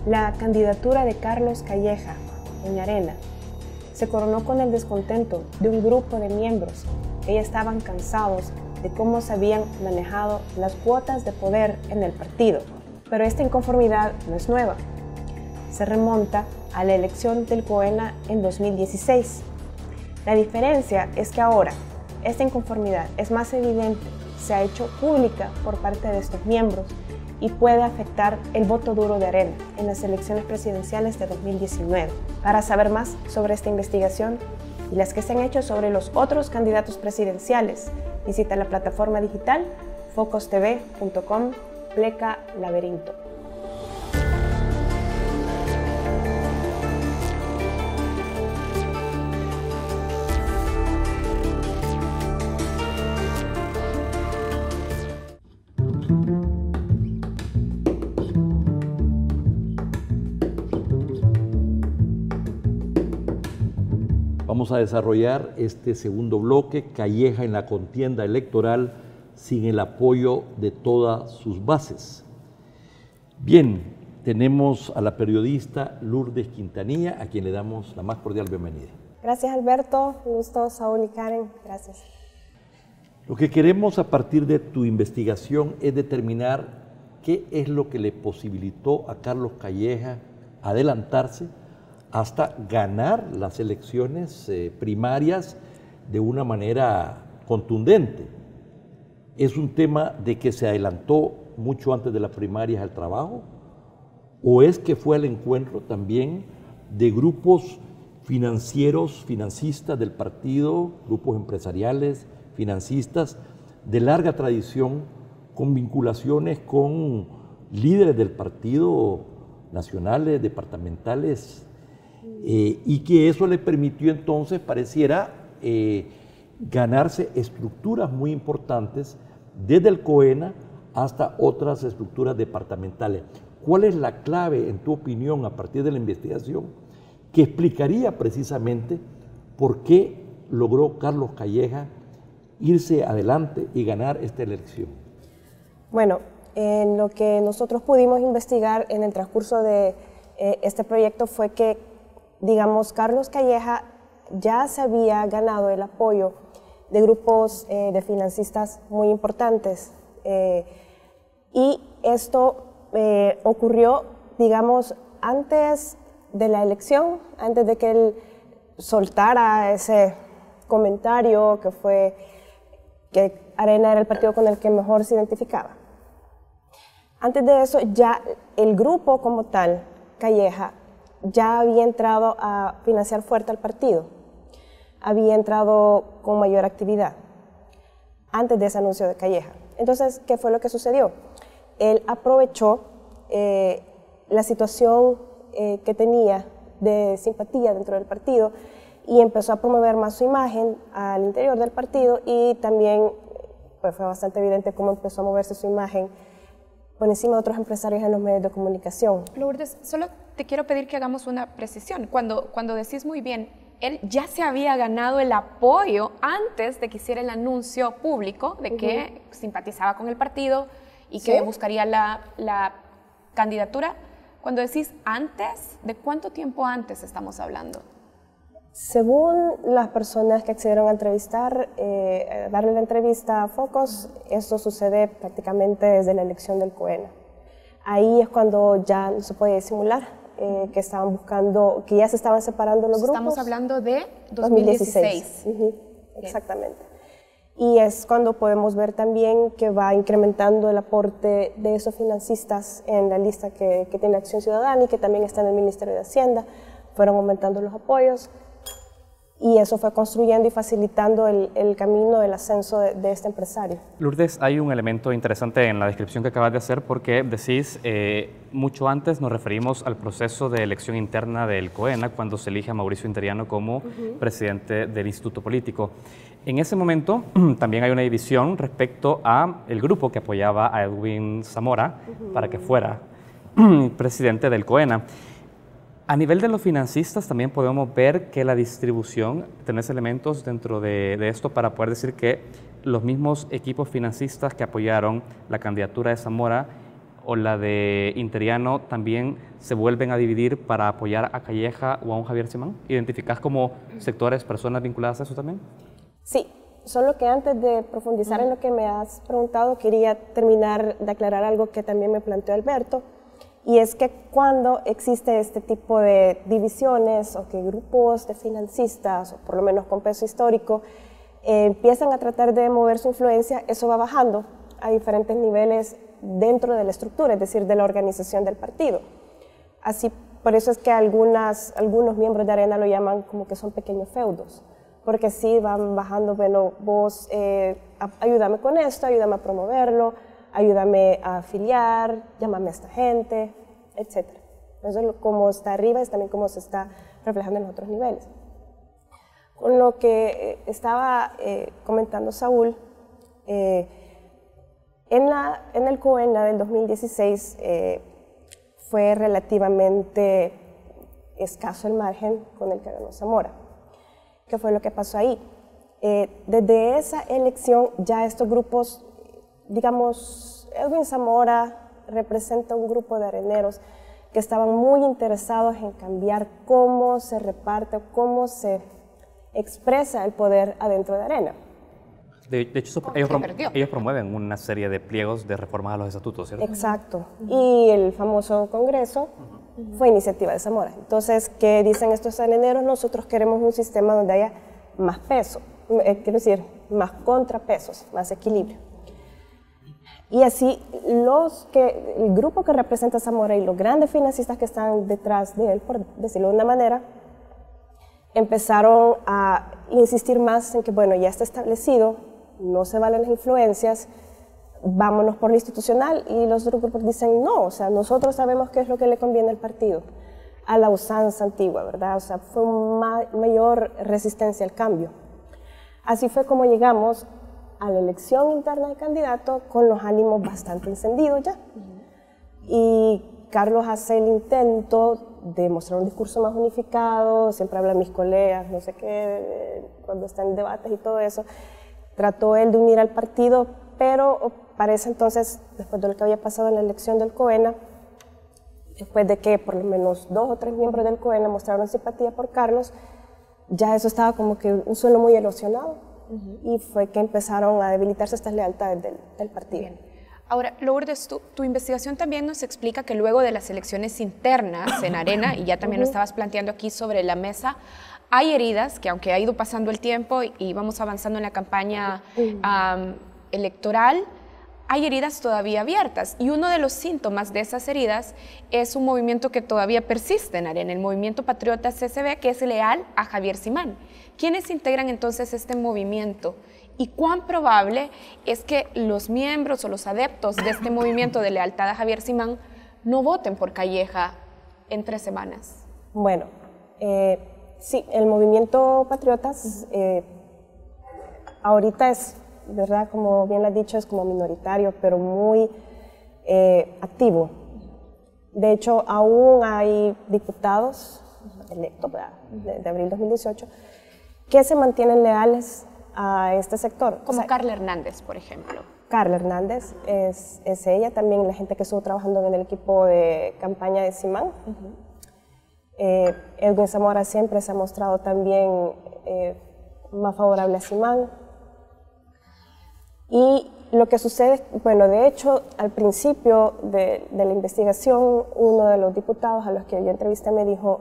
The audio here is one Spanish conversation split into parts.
La candidatura de Carlos Calleja en Arena se coronó con el descontento de un grupo de miembros que ya estaban cansados de cómo se habían manejado las cuotas de poder en el partido. Pero esta inconformidad no es nueva. Se remonta a la elección del COENA en 2016. La diferencia es que ahora esta inconformidad es más evidente, se ha hecho pública por parte de estos miembros y puede afectar el voto duro de Arena en las elecciones presidenciales de 2019. Para saber más sobre esta investigación y las que se han hecho sobre los otros candidatos presidenciales, visita la plataforma digital focostv.com/laberinto. Vamos a desarrollar este segundo bloque, Calleja en la contienda electoral sin el apoyo de todas sus bases. Bien, tenemos a la periodista Lourdes Quintanilla, a quien le damos la más cordial bienvenida. Gracias, Alberto. Un gusto, Saúl y Karen. Gracias. Lo que queremos a partir de tu investigación es determinar qué es lo que le posibilitó a Carlos Calleja adelantarse hasta ganar las elecciones primarias de una manera contundente. ¿Es un tema de que se adelantó mucho antes de las primarias al trabajo? ¿O es que fue al encuentro también de grupos financieros, financistas del partido, grupos empresariales, financistas de larga tradición, con vinculaciones con líderes del partido, nacionales, departamentales, y que eso le permitió entonces, pareciera, ganarse estructuras muy importantes desde el COENA hasta otras estructuras departamentales? ¿Cuál es la clave, en tu opinión, a partir de la investigación, que explicaría precisamente por qué logró Carlos Calleja irse adelante y ganar esta elección? Bueno, en lo que nosotros pudimos investigar en el transcurso de este proyecto fue que, digamos, Carlos Calleja ya se había ganado el apoyo de grupos de financistas muy importantes y esto ocurrió, digamos, antes de la elección, antes de que él soltara ese comentario que fue que Arena era el partido con el que mejor se identificaba. Antes de eso, ya el grupo como tal, Calleja, ya había entrado a financiar fuerte al partido, había entrado con mayor actividad, antes de ese anuncio de Calleja. Entonces, ¿qué fue lo que sucedió? Él aprovechó la situación que tenía de simpatía dentro del partido y empezó a promover más su imagen al interior del partido, y también pues, fue bastante evidente cómo empezó a moverse su imagen por encima de otros empresarios en los medios de comunicación. Lourdes, solo te quiero pedir que hagamos una precisión. Cuando decís muy bien, él ya se había ganado el apoyo antes de que hiciera el anuncio público de que simpatizaba con el partido y que buscaría la candidatura. Cuando decís antes, ¿de cuánto tiempo antes estamos hablando? Según las personas que accedieron a entrevistar, darle la entrevista a Focus, esto sucede prácticamente desde la elección del COENA. Ahí es cuando ya no se puede disimular, que estaban buscando, que ya se estaban separando los grupos. Estamos hablando de 2016. Exactamente. Y es cuando podemos ver también que va incrementando el aporte de esos financistas en la lista que tiene Acción Ciudadana y que también está en el Ministerio de Hacienda. Fueron aumentando los apoyos. Y eso fue construyendo y facilitando el camino del ascenso de este empresario. Lourdes, hay un elemento interesante en la descripción que acabas de hacer, porque decís, mucho antes nos referimos al proceso de elección interna del COENA, cuando se elige a Mauricio Interiano como presidente del Instituto Político. En ese momento también hay una división respecto al grupo que apoyaba a Edwin Zamora para que fuera presidente del COENA. A nivel de los financistas también podemos ver que la distribución, tenés elementos dentro de esto para poder decir que los mismos equipos financistas que apoyaron la candidatura de Zamora o la de Interiano también se vuelven a dividir para apoyar a Calleja o a un Javier Simán? ¿Identificás como sectores, personas vinculadas a eso también? Sí, solo que antes de profundizar en lo que me has preguntado, quería terminar de aclarar algo que también me planteó Alberto, y es que cuando existe este tipo de divisiones o que grupos de financistas, o por lo menos con peso histórico, empiezan a tratar de mover su influencia, eso va bajando a diferentes niveles dentro de la estructura, es decir, de la organización del partido. Así, por eso es que algunos miembros de Arena lo llaman como que son pequeños feudos, porque sí van bajando, bueno, vos ayúdame con esto, ayúdame a promoverlo, ayúdame a afiliar, llámame a esta gente, etc. Entonces, como está arriba es también como se está reflejando en los otros niveles. Con lo que estaba comentando Saúl, en el COENA del 2016 fue relativamente escaso el margen con el que ganó Zamora. ¿Qué fue lo que pasó ahí? Desde esa elección ya estos grupos, digamos, Edwin Zamora representa un grupo de areneros que estaban muy interesados en cambiar cómo se reparte, cómo se expresa el poder adentro de Arena. De hecho, ellos promueven una serie de pliegos de reformas a los estatutos, ¿cierto? Exacto. Y el famoso Congreso fue iniciativa de Zamora. Entonces, ¿qué dicen estos areneros? Nosotros queremos un sistema donde haya más peso, quiero decir, más contrapesos, más equilibrio. Y así, el grupo que representa a Zamora y los grandes financistas que están detrás de él, por decirlo de una manera, empezaron a insistir más en que, bueno, ya está establecido, no se valen las influencias, vámonos por lo institucional, y los otros grupos dicen no, o sea, nosotros sabemos qué es lo que le conviene al partido, a la usanza antigua, ¿verdad? O sea, fue una mayor resistencia al cambio. Así fue como llegamos a la elección interna de candidato con los ánimos bastante encendidos ya. Y Carlos hace el intento de mostrar un discurso más unificado, siempre hablan mis colegas, no sé qué, cuando están en debates y todo eso. Trató él de unir al partido, pero parece entonces, después de lo que había pasado en la elección del COENA, después de que por lo menos 2 o 3 miembros del COENA mostraron simpatía por Carlos, ya eso estaba como que un suelo muy erosionado, y fue que empezaron a debilitarse estas lealtades del partido. Bien. Ahora, Lourdes, tu investigación también nos explica que luego de las elecciones internas en Arena, y ya también lo estabas planteando aquí sobre la mesa, hay heridas que, aunque ha ido pasando el tiempo y vamos avanzando en la campaña electoral, hay heridas todavía abiertas, y uno de los síntomas de esas heridas es un movimiento que todavía persiste en Arena, el Movimiento Patriota CCB, que es leal a Javier Simán. ¿Quiénes integran entonces este movimiento? ¿Y cuán probable es que los miembros o los adeptos de este movimiento de lealtad a Javier Simán no voten por Calleja en 3 semanas? Bueno, sí, el Movimiento Patriotas ahorita es, ¿verdad? Como bien lo has dicho, es como minoritario, pero muy activo. De hecho, aún hay diputados electos de abril 2018 que se mantienen leales a este sector. Como Carla Hernández, por ejemplo. Carla Hernández es ella, también la gente que estuvo trabajando en el equipo de campaña de Simán. Edwin Zamora siempre se ha mostrado también más favorable a Simán. Y lo que sucede, bueno, de hecho, al principio de la investigación, uno de los diputados a los que yo entrevisté me dijo: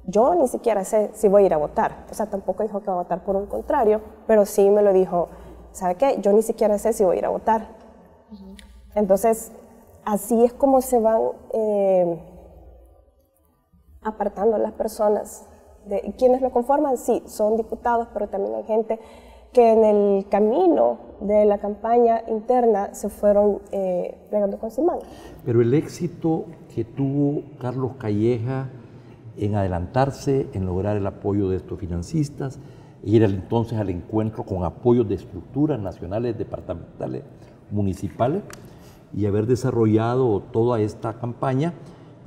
yo ni siquiera sé si voy a ir a votar. O sea, tampoco dijo que va a votar por un contrario, pero sí me lo dijo: ¿sabe qué? Yo ni siquiera sé si voy a ir a votar. Entonces, así es como se van apartando las personas. ¿Quiénes lo conforman? Sí, son diputados, pero también hay gente que en el camino de la campaña interna se fueron plegando con Simán. Pero el éxito que tuvo Carlos Calleja en adelantarse, en lograr el apoyo de estos financistas, ir entonces al encuentro con apoyos de estructuras nacionales, departamentales, municipales, y haber desarrollado toda esta campaña,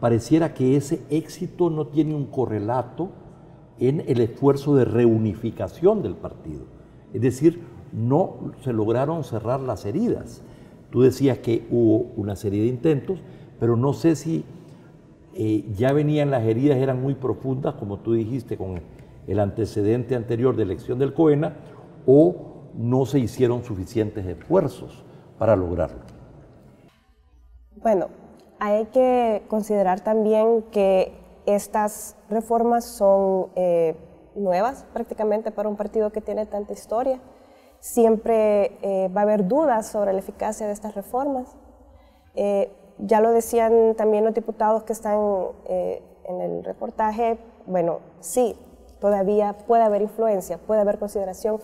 pareciera que ese éxito no tiene un correlato en el esfuerzo de reunificación del partido. Es decir, no se lograron cerrar las heridas, Tú decías que hubo una serie de intentos, pero no sé si ya venían las heridas, eran muy profundas, como tú dijiste, con el antecedente anterior de elección del COENA, o no se hicieron suficientes esfuerzos para lograrlo. Bueno, hay que considerar también que estas reformas son nuevas prácticamente para un partido que tiene tanta historia. Siempre va a haber dudas sobre la eficacia de estas reformas. Ya lo decían también los diputados que están en el reportaje, bueno, sí, todavía puede haber influencia, puede haber consideración,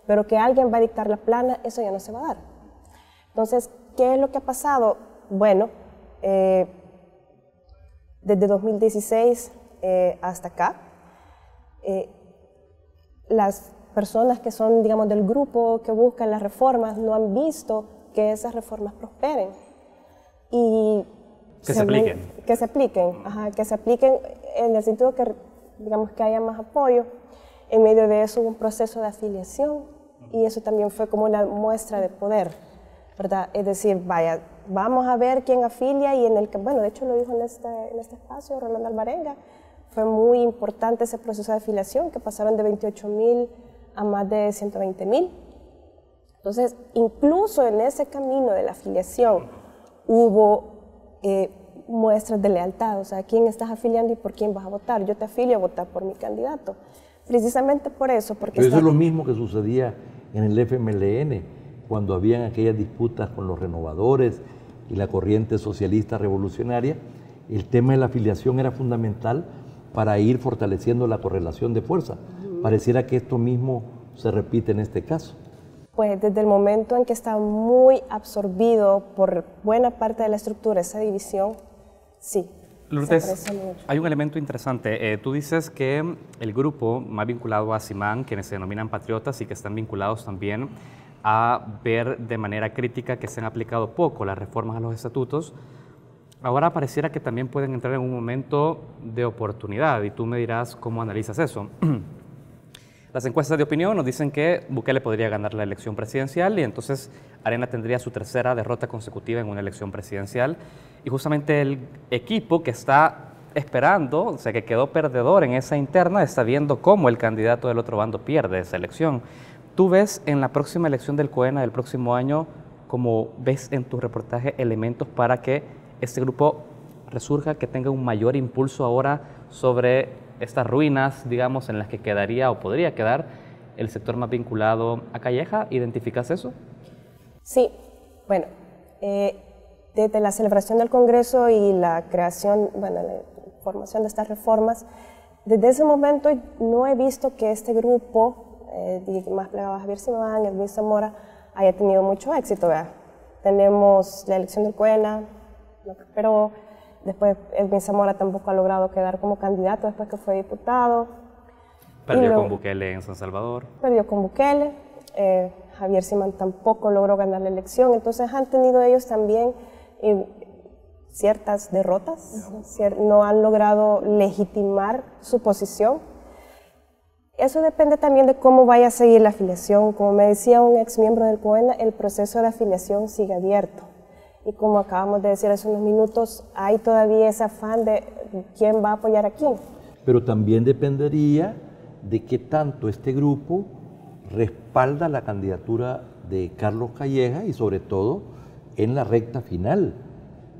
pero que alguien va a dictar la plana, eso ya no se va a dar. Entonces, ¿qué es lo que ha pasado? Bueno, desde 2016 hasta acá, las personas que son, digamos, del grupo que buscan las reformas no han visto que esas reformas prosperen. Y que se apliquen. Que se apliquen, que se apliquen en el sentido que, digamos, que haya más apoyo. En medio de eso hubo un proceso de afiliación y eso también fue como una muestra de poder, ¿verdad? Es decir, vaya, vamos a ver quién afilia y en el que, bueno, de hecho lo dijo en este espacio Rolando Alvarenga, fue muy importante ese proceso de afiliación que pasaron de 28,000 a más de 120,000. Entonces, incluso en ese camino de la afiliación hubo muestras de lealtad, o sea, ¿a quién estás afiliando y por quién vas a votar? Yo te afilio a votar por mi candidato. Precisamente por eso. Porque pero eso es lo mismo que sucedía en el FMLN, cuando habían aquellas disputas con los renovadores y la corriente socialista revolucionaria. El tema de la afiliación era fundamental para ir fortaleciendo la correlación de fuerza. Pareciera que esto mismo se repite en este caso. Pues desde el momento en que está muy absorbido por buena parte de la estructura esa división, sí. Lourdes, hay un elemento interesante. Tú dices que el grupo más vinculado a Simán, quienes se denominan patriotas y que están vinculados también a ver de manera crítica que se han aplicado poco las reformas a los estatutos, ahora pareciera que también pueden entrar en un momento de oportunidad y tú me dirás cómo analizas eso. Las encuestas de opinión nos dicen que Bukele podría ganar la elección presidencial y entonces Arena tendría su tercera derrota consecutiva en una elección presidencial y justamente el equipo que está esperando, o sea que quedó perdedor en esa interna, está viendo cómo el candidato del otro bando pierde esa elección. ¿Tú ves en la próxima elección del COENA del próximo año, como ves en tu reportaje, elementos para que este grupo resurja, que tenga un mayor impulso ahora sobre estas ruinas, digamos, en las que quedaría o podría quedar el sector más vinculado a Calleja? ¿Identificas eso? Sí, bueno, desde la celebración del Congreso y la creación, bueno, la formación de estas reformas, desde ese momento no he visto que este grupo, más plegado a Javier Simán, Edwin Zamora, haya tenido mucho éxito, ¿verdad? Tenemos la elección del COENA, no prosperó. Después Edwin Zamora tampoco ha logrado quedar como candidato después que fue diputado. Perdió con Bukele en San Salvador. Perdió con Bukele. Javier Simán tampoco logró ganar la elección. Entonces han tenido ellos también ciertas derrotas. No han logrado legitimar su posición. Eso depende también de cómo vaya a seguir la afiliación. Como me decía un ex miembro del COENA, el proceso de afiliación sigue abierto. Y como acabamos de decir hace unos minutos, hay todavía ese afán de quién va a apoyar a quién. Pero también dependería de qué tanto este grupo respalda la candidatura de Carlos Calleja y sobre todo en la recta final.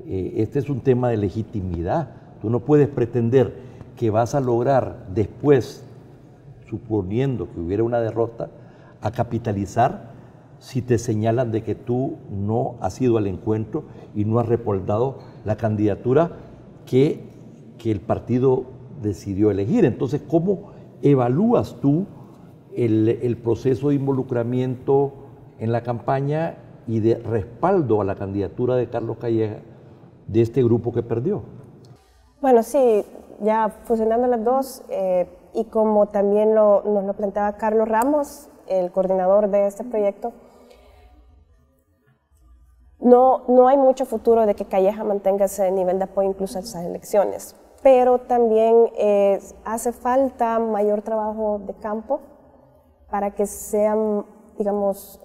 Este es un tema de legitimidad. Tú no puedes pretender que vas a lograr después, suponiendo que hubiera una derrota, a capitalizar si te señalan de que tú no has ido al encuentro y no has respaldado la candidatura que el partido decidió elegir. Entonces, ¿cómo evalúas tú el proceso de involucramiento en la campaña y de respaldo a la candidatura de Carlos Calleja de este grupo que perdió? Bueno, sí, ya fusionando las dos, y como también nos lo planteaba Carlos Ramos, el coordinador de este proyecto, no hay mucho futuro de que Calleja mantenga ese nivel de apoyo incluso a esas elecciones, pero también hace falta mayor trabajo de campo para que sean, digamos,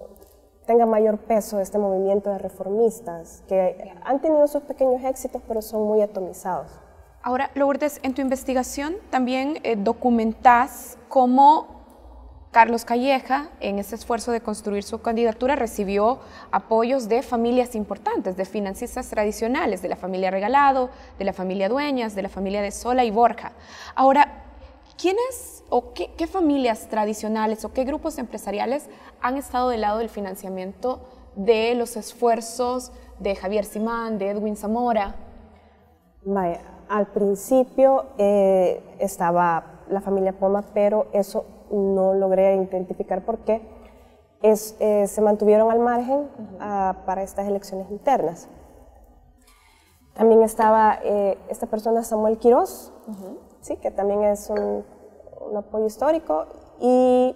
tenga mayor peso este movimiento de reformistas, que han tenido sus pequeños éxitos, pero son muy atomizados. Ahora, Lourdes, en tu investigación también documentás cómo Carlos Calleja, en ese esfuerzo de construir su candidatura, recibió apoyos de familias importantes, de financistas tradicionales, de la familia Regalado, de la familia Dueñas, de la familia de Sola y Borja. Ahora, ¿quiénes o qué familias tradicionales o qué grupos empresariales han estado del lado del financiamiento de los esfuerzos de Javier Simán, de Edwin Zamora? Vaya, al principio estaba la familia Poma, pero eso no logré identificar por qué. Se mantuvieron al margen para estas elecciones internas. También estaba esta persona, Samuel Quiroz, sí, que también es un apoyo histórico. Y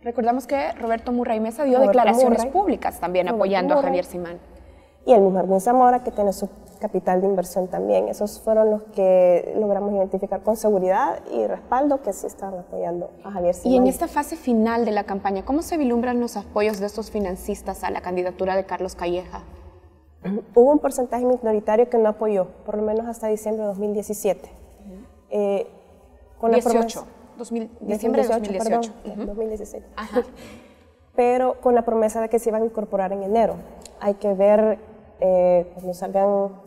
recordamos que Roberto Murray Mesa dio declaraciones públicas también apoyando a Javier Simán. Y el mismo Edwin Zamora, que tiene su capital de inversión también. Esos fueron los que logramos identificar con seguridad y respaldo que sí estaban apoyando a Javier Simán. Y en esta fase final de la campaña, ¿cómo se vislumbran los apoyos de estos financistas a la candidatura de Carlos Calleja? Hubo un porcentaje minoritario que no apoyó, por lo menos hasta diciembre de 2017. Con la promesa, diciembre de 2018. Perdón, 2017. Ajá. Pero con la promesa de que se iban a incorporar en enero. Hay que ver cuando salgan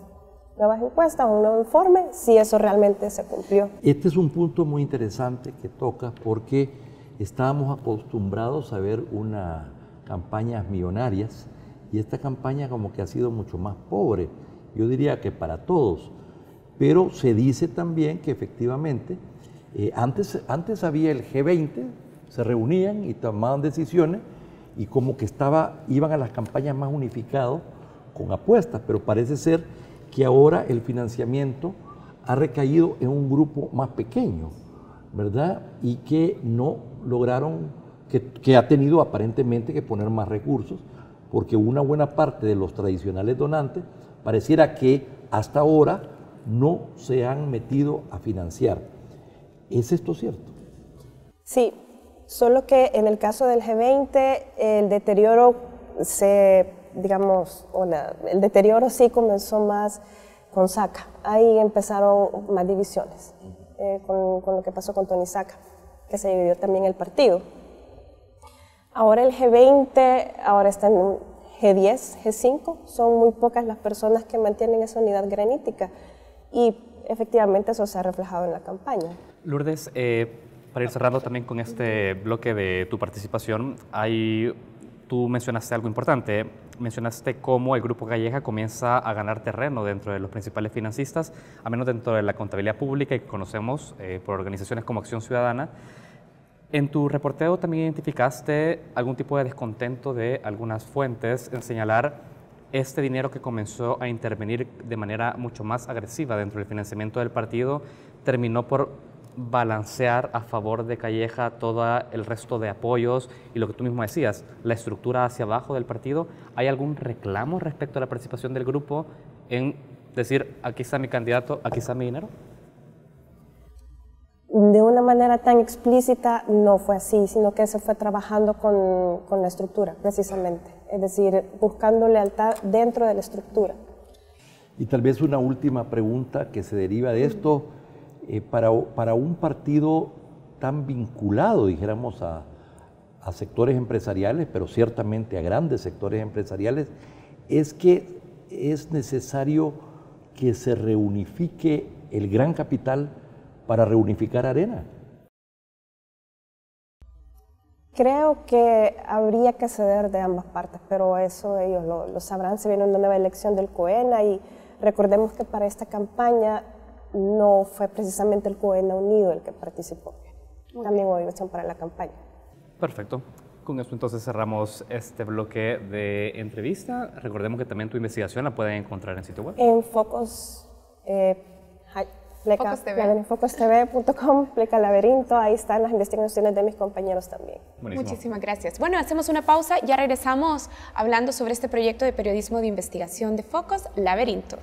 nuevas encuestas o un nuevo informe, si eso realmente se cumplió. Este es un punto muy interesante que toca porque estábamos acostumbrados a ver unas campañas millonarias y esta campaña como que ha sido mucho más pobre, yo diría que para todos, pero se dice también que efectivamente antes había el G20, se reunían y tomaban decisiones y como que iban a las campañas más unificados con apuestas, pero parece ser que ahora el financiamiento ha recaído en un grupo más pequeño, ¿verdad? Y que no lograron, que ha tenido aparentemente que poner más recursos, porque una buena parte de los tradicionales donantes pareciera que hasta ahora no se han metido a financiar. ¿Es esto cierto? Sí, solo que en el caso del G20 el deterioro el deterioro sí comenzó más con Saca. Ahí empezaron más divisiones, con lo que pasó con Tony Saca, que se dividió también el partido. Ahora el G20, ahora está en G10, G5, son muy pocas las personas que mantienen esa unidad granítica y efectivamente eso se ha reflejado en la campaña. Lourdes, para ir cerrando también con este bloque de tu participación, tú mencionaste algo importante, mencionaste cómo el Grupo Calleja comienza a ganar terreno dentro de los principales financistas, al menos dentro de la contabilidad pública y que conocemos por organizaciones como Acción Ciudadana. En tu reporteo también identificaste algún tipo de descontento de algunas fuentes en señalar este dinero que comenzó a intervenir de manera mucho más agresiva dentro del financiamiento del partido, terminó por balancear a favor de Calleja todo el resto de apoyos y lo que tú mismo decías, la estructura hacia abajo del partido. ¿Hay algún reclamo respecto a la participación del grupo en decir, aquí está mi candidato, aquí está mi dinero? De una manera tan explícita no fue así, sino que se fue trabajando con la estructura, precisamente. Es decir, buscando lealtad dentro de la estructura. Y tal vez una última pregunta que se deriva de esto. Para un partido tan vinculado, dijéramos, a sectores empresariales, pero ciertamente a grandes sectores empresariales, es que es necesario que se reunifique el gran capital para reunificar Arena. Creo que habría que ceder de ambas partes, pero eso ellos lo sabrán. Se viene una nueva elección del COENA y recordemos que para esta campaña no fue precisamente el COENA Unido el que participó. También hubo inversión para la campaña. Perfecto. Con esto entonces cerramos este bloque de entrevista. Recordemos que también tu investigación la pueden encontrar en sitio web. En Focus, focustv.com, Pleca Laberinto, ahí están las investigaciones de mis compañeros también. Buenísimo. Muchísimas gracias. Bueno, hacemos una pausa, ya regresamos hablando sobre este proyecto de periodismo de investigación de Focus Laberinto.